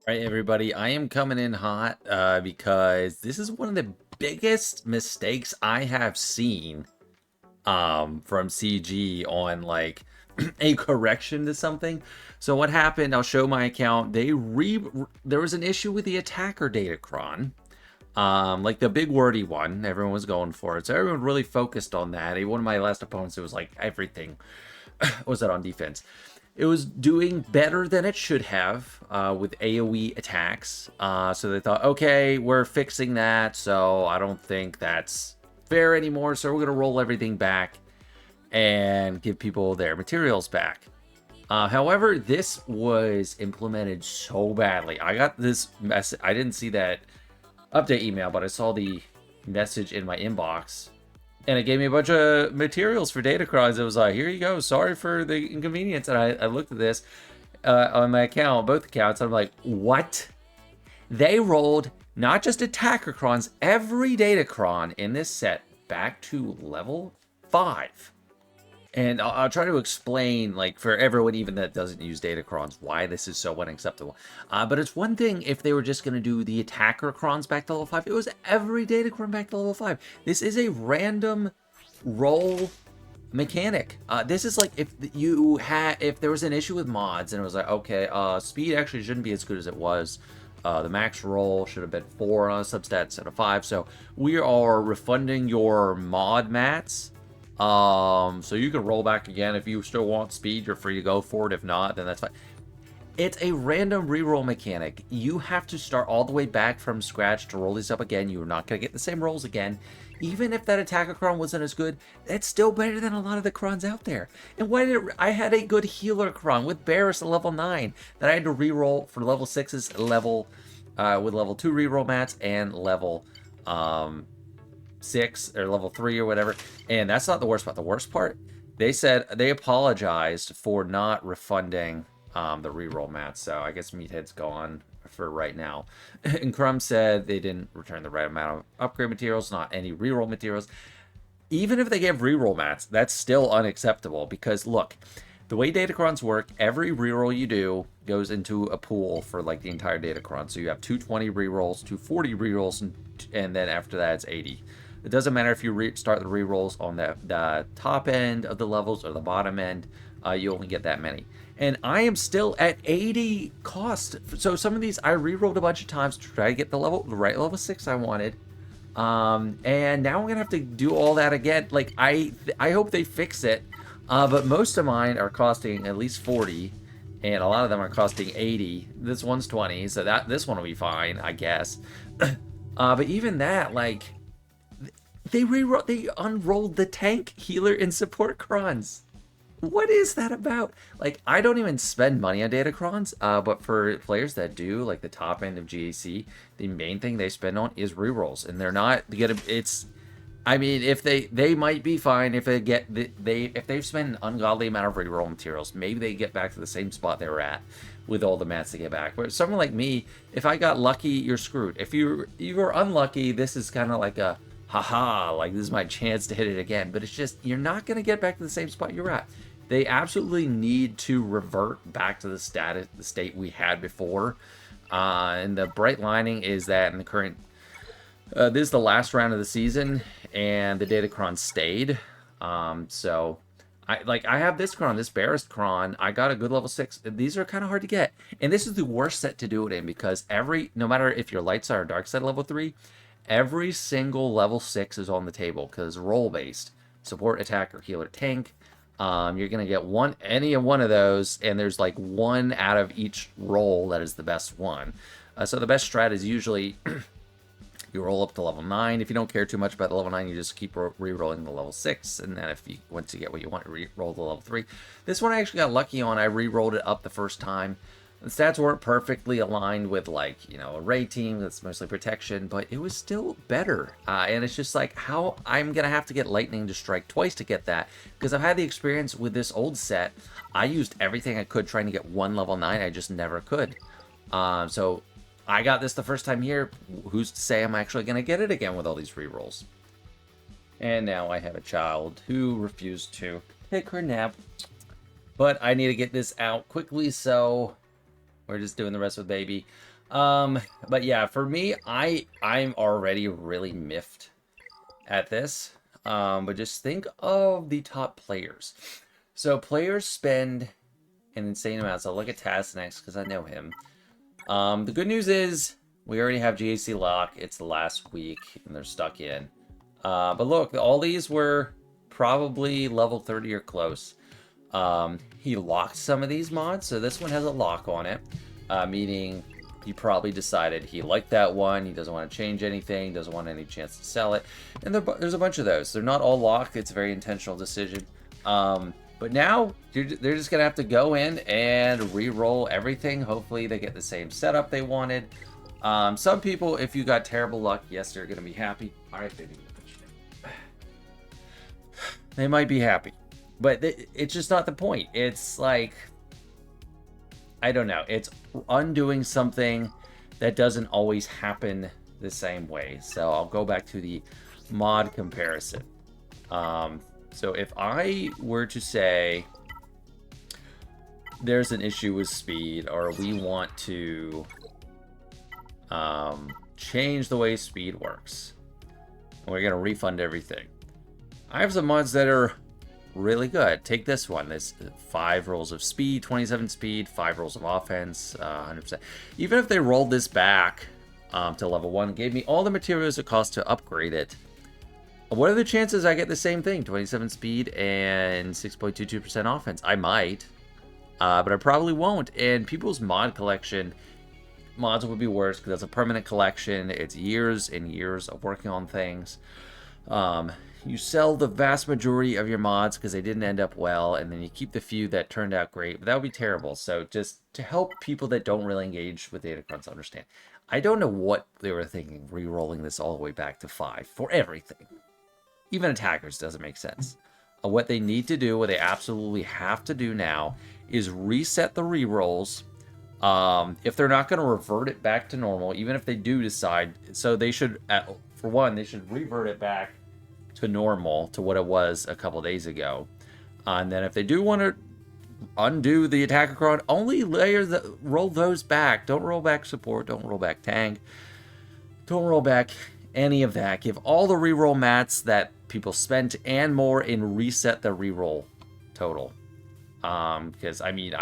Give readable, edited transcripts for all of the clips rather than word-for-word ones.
All right, everybody, I am coming in hot because this is one of the biggest mistakes I have seen from CG on like a correction to something. So what happened? I'll show my account. There was an issue with the attacker datacron, like the big wordy one. Everyone was going for it, so everyone really focused on that. One of my last opponents, it was like everything was that on defense. It was doing better than it should have with AoE attacks. So they thought, okay, we're fixing that. So I don't think that's fair anymore. So we're going to roll everything back and give people their materials back. However, this was implemented so badly. I got this message. I didn't see that update email, but I saw the message in my inbox and it gave me a bunch of materials for Datacrons. It was like, here you go. Sorry for the inconvenience. And I looked at this on my account, both accounts. And I'm like, what? They rolled not just Attackercrons, every Datacron in this set back to level 5. And I'll try to explain, like, for everyone even that doesn't use Datacrons, why this is so unacceptable. But it's one thing if they were just going to do the Attacker Crons back to level 5. It was every Datacron back to level 5. This is a random roll mechanic. This is like if there was an issue with mods and it was like, okay, speed actually shouldn't be as good as it was. The max roll should have been 4 on a substat instead of 5. So we are refunding your mod mats. So you can roll back again. If you still want speed, you're free to go for it. If not, then that's fine. It's a random reroll mechanic. You have to start all the way back from scratch to roll these up again. You're not going to get the same rolls again. Even if that attacker cron wasn't as good, it's still better than a lot of the crons out there. And I had a good healer cron with Barris at level 9 that I had to reroll for level 6's level with level 2 reroll mats and level 6 or level 3 or whatever. And that's not the worst part. The worst part, they said they apologized for not refunding the reroll mats. So I guess Meathead's gone for right now. And Crumb said they didn't return the right amount of upgrade materials, not any reroll materials. Even if they gave reroll mats, that's still unacceptable because look, the way Datacrons work, every reroll you do goes into a pool for like the entire Datacron. So you have 220 rerolls, 240 rerolls, and then after that it's 80. It doesn't matter if you start the rerolls on the top end of the levels or the bottom end. You only get that many. And I am still at 80 cost. So some of these I rerolled a bunch of times to try to get the right level 6 I wanted. And now I'm gonna have to do all that again. Like I hope they fix it. But most of mine are costing at least 40, and a lot of them are costing 80. This one's 20, so this one will be fine, I guess. But even that, like, they unrolled the tank, healer, and support crons. What is that about? Like, I don't even spend money on Datacrons, but for players that do, like the top end of GAC, the main thing they spend on is rerolls, and they're not gonna. I mean, if they might be fine if if they've spent an ungodly amount of reroll materials, maybe they get back to the same spot they were at with all the mats to get back. But someone like me, if I got lucky, you're screwed. If you were unlucky, this is kind of like a haha, like this is my chance to hit it again. But it's just you're not gonna get back to the same spot you're at. They absolutely need to revert back to the state we had before. And the bright lining is that in the current, this is the last round of the season, and the Datacron stayed. So I have this cron, this Barris cron. I got a good level 6. These are kind of hard to get, and this is the worst set to do it in because no matter if your light side or dark side level 3, every single level 6 is on the table because role based support, attacker, healer, tank. You're gonna get any one of those, and there's like one out of each roll that is the best one. So the best strat is usually you roll up to level 9. If you don't care too much about the level 9, you just keep re-rolling the level 6, and then once you get what you want, re-roll the level 3. This one I actually got lucky on. I re-rolled it up the first time. The stats weren't perfectly aligned with, like, a raid team that's mostly protection, but it was still better. And it's just like how I'm going to have to get lightning to strike twice to get that, because I've had the experience with this old set. I used everything I could trying to get one level 9. I just never could. So I got this the first time here. Who's to say I'm actually going to get it again with all these rerolls? And now I have a child who refused to take her nap. But I need to get this out quickly, so We're just doing the rest with baby. But yeah, for me, I'm already really miffed at this. But just think of the top players. So players spend an insane amount. So look at Taz next because I know him. The good news is we already have GAC lock. It's the last week and they're stuck in. But look, all these were probably level 30 or close. He locked some of these mods, so this one has a lock on it, meaning he probably decided he liked that one, he doesn't want to change anything, doesn't want any chance to sell it, and there's a bunch of those. They're not all locked, it's a very intentional decision. But now, they're just going to have to go in and re-roll everything. Hopefully they get the same setup they wanted. Some people, if you got terrible luck, yes, they're going to be happy. All right, baby. They might be happy. But it's just not the point. It's like, I don't know. It's undoing something that doesn't always happen the same way. So I'll go back to the mod comparison. So if I were to say there's an issue with speed, or we want to change the way speed works, and we're going to refund everything. I have some mods that are really good. Take this one. This 5 rolls of speed, 27 speed, 5 rolls of offense, 100%. Even if they rolled this back to level 1, gave me all the materials it costs to upgrade it, what are the chances I get the same thing? 27 speed and 6.22% offense. I might, but I probably won't. And people's mod collection, mods would be worse because that's a permanent collection. It's years and years of working on things. You sell the vast majority of your mods because they didn't end up well, and then you keep the few that turned out great. But that would be terrible. So just to help people that don't really engage with Datacrons understand, I don't know what they were thinking, re-rolling this all the way back to 5 for everything. Even attackers doesn't make sense. What they need to do, what they absolutely have to do now, is reset the re-rolls. If they're not going to revert it back to normal, even if they do decide, so they should, for one, they should revert it back to normal, to what it was a couple days ago. And then if they do want to undo the attacker cron, only roll those back. Don't roll back support, don't roll back tank, don't roll back any of that. Give all the reroll mats that people spent and more, and reset the reroll total. Because I mean,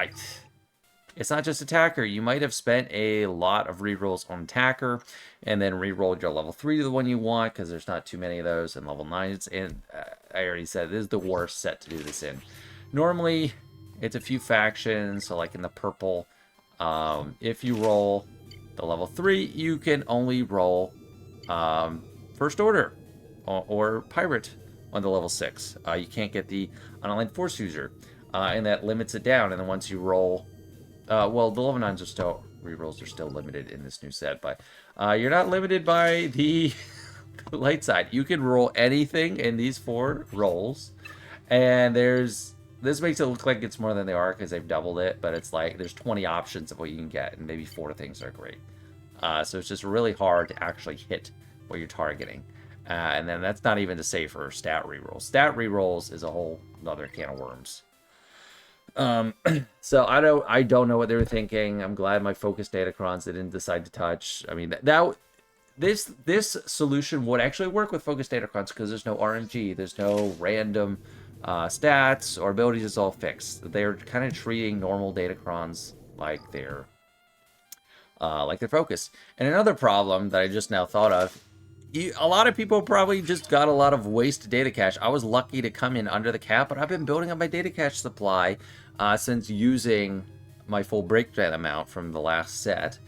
it's not just attacker. You might have spent a lot of rerolls on attacker and then rerolled your level 3 to the one you want because there's not too many of those, and level 9. And I already said this is the worst set to do this in. Normally, it's a few factions. So like in the purple, if you roll the level 3, you can only roll First Order or Pirate on the level 6. You can't get the Unaligned Force User, and that limits it down. And then once you roll, well, the level 9s are still, rerolls are still limited in this new set, but you're not limited by the light side. You can roll anything in these 4 rolls, and this makes it look like it's more than they are because they've doubled it, but it's like there's 20 options of what you can get, and maybe 4 things are great. So it's just really hard to actually hit what you're targeting. And then that's not even to say for stat rerolls. Stat rerolls is a whole other can of worms. So I don't know what they were thinking. I'm glad my focus datacrons they didn't decide to touch. I mean, this solution would actually work with focus datacrons because there's no RNG, there's no random stats or abilities. It's all fixed. They're kind of treating normal datacrons like their focus. And another problem that I just now thought of, a lot of people probably just got a lot of waste data cache. I was lucky to come in under the cap, but I've been building up my data cache supply since using my full breakdown amount from the last set.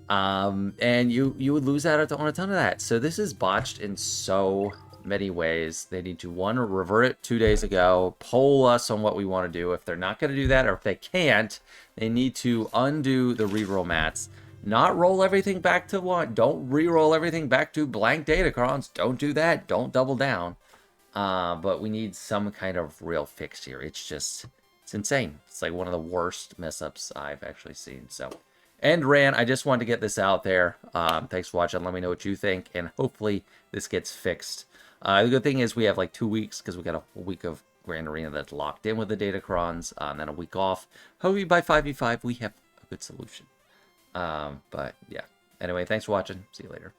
And you would lose out on a ton of that. So this is botched in so many ways. They need to, one, revert it 2 days ago, poll us on what we want to do. If they're not going to do that, or if they can't, they need to undo the reroll mats. Not roll everything back to 1. Don't re-roll everything back to blank datacrons. Don't do that. Don't double down. But we need some kind of real fix here. It's insane. It's like one of the worst mess-ups I've actually seen. So, and Ran, I just wanted to get this out there. Thanks for watching. Let me know what you think, and hopefully this gets fixed. The good thing is we have like 2 weeks because we got a week of Grand Arena that's locked in with the datacrons, and then a week off. Hopefully by 5v5 we have good solution. But yeah. Anyway, thanks for watching. See you later.